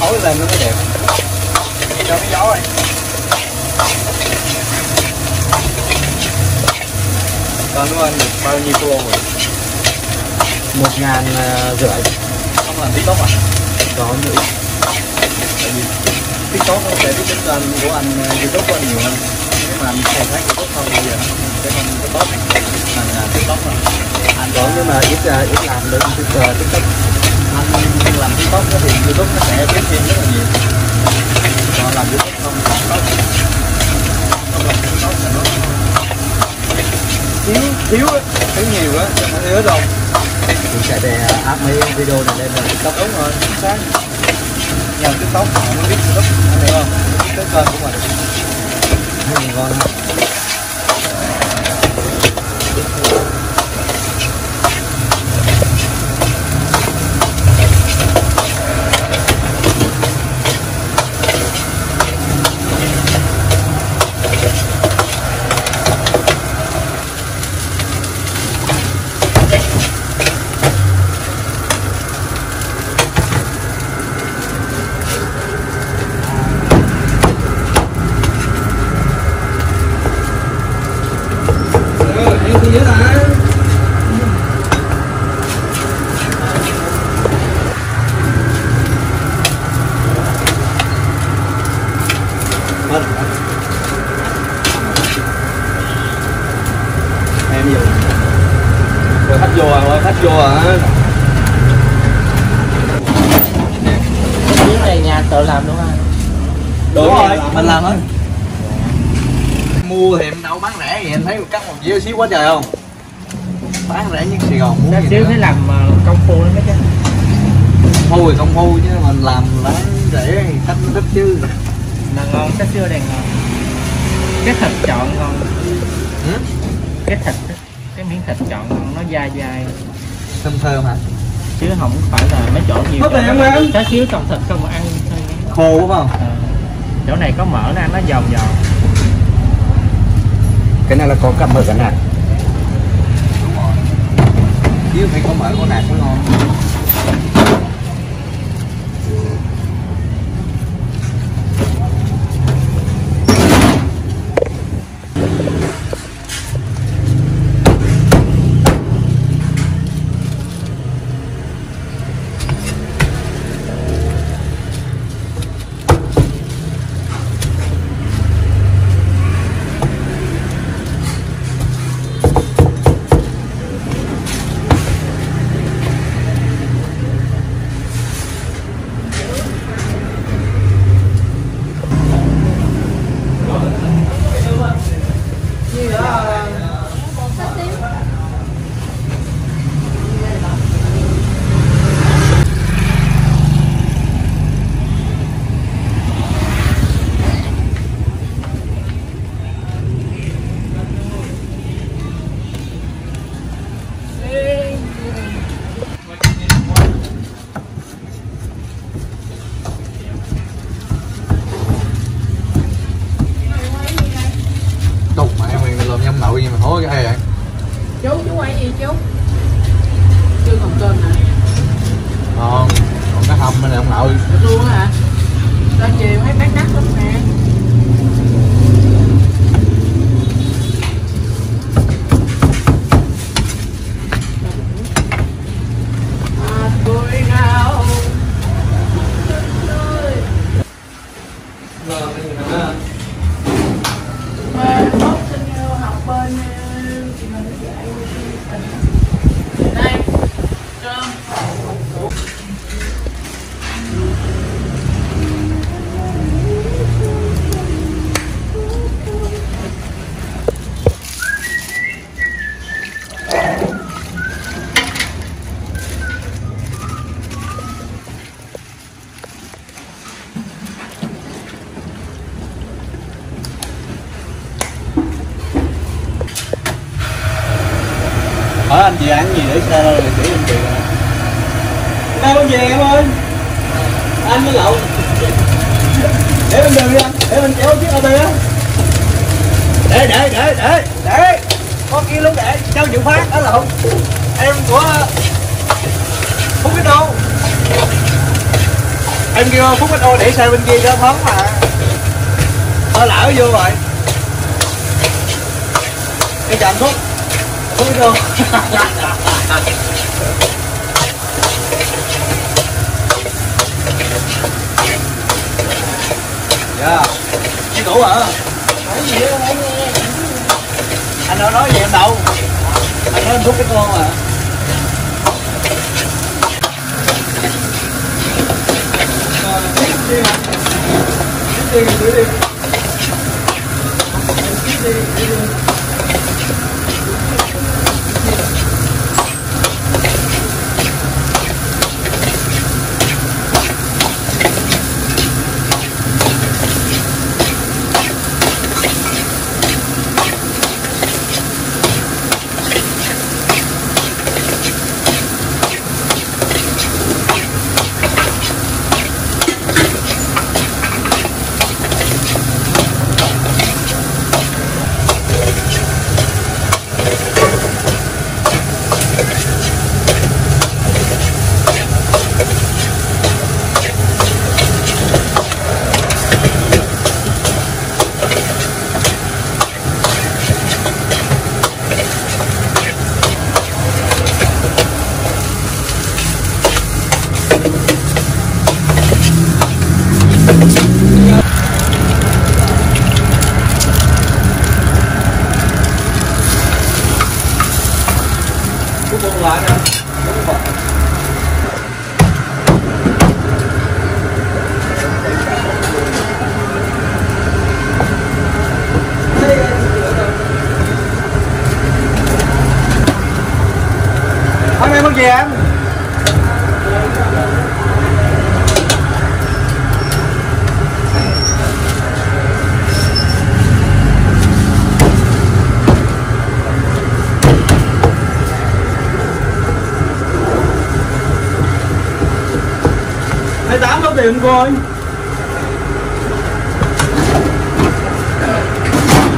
khối lên nó mới đẹp cho cái gió này. Còn của anh được bao nhiêu kilo rồi? 1.500. Không làm TikTok à? Có nữa. Tại vì TikTok nó sẽ biết kênh của anh, YouTube của anh nhiều hơn. Nếu mà anh khai thác YouTube không bây giờ sẽ không có tốt thành TikTok rồi. Anh có nhưng mà ít làm được TikTok. Anh làm TikTok thì YouTube nó sẽ biết thêm rất là nhiều. Còn làm YouTube không tốt. Không làm TikTok là nó thiếu nhiều á, cho nó đâu. Mình sẽ để áp mấy video này lên là TikTok. Đúng rồi, chính xác. Nhờ TikTok họ mới biết YouTube, anh hiểu không? Biết tới kênh của mình. Ngon. Rồi khách vô à, khách vô à. Cái này nhà tự làm đúng không? Đúng rồi, mình làm thôi. Mua thì em đâu bán rẻ vậy, em thấy cắt một dĩa xíu quá trời không? Bán rẻ nhất Sài Gòn muốn Xíu gì nữa. phải làm công phu đó chứ. Phu thì không phu chứ mình làm bán rẻ thì khách nó thích chứ. Là ngon, cái xíu này ngon. Cái thịt chọn ngon. Ừ? Cái thịt, cái miếng thịt chọn ngon, nó dai dai. Thơm thơm hả? Chứ không phải là mấy chỗ nhiều Có chỗ tiền em. cái xíu trong thịt không mà ăn thôi. Khô đúng không? Chỗ này có mỡ nó ăn nó giòn giòn. Cái này là có cả mỡ cả nạc. Đúng rồi. Chứ phải có mỡ có nạc mới ngon. Đục mà em làm nhâm nậu gì mà hố cái hay vậy? Chú quay gì chú? Chưa còn cơm hả? Còn cái hầm này ông nội. Được luôn hả? Ra chiều thấy bán đắt lắm nè. Tôi nào học sinh học bên chị mình dạy đây cơm. Hỏi anh chị ăn gì để xe rồi chỉ anh chị rồi. Đâu con về em ơi. Anh với lậu. Để bên đường đi anh, để mình kéo chiếc OT á. Để. Có kia luôn để, cho chịu phát ở lậu. Em của Phúc Bích Đô. Em kêu Phúc Bích Đô để xe bên kia cho thoáng mà. Lỡ vô rồi. Em chào anh Phúc. Phúc Bích Đô. Dạ. Cái cũ hả? Hỏi gì đó hỏi nghe. Anh đâu nói gì em đâu. Anh nói anh Phúc cái con mà. Cũng buông lại nè. Anh em ăn gì em? Hai tám có tiền cô ơi.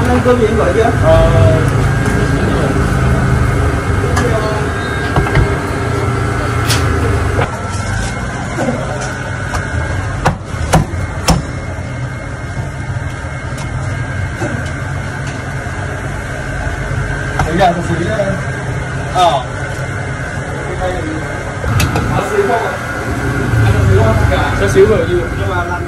Anh ăn cơm gì em gọi chưa? Bây giờ xí đây. Xí không ạ? Xí không? Cả xíu rồi nhưng mà làm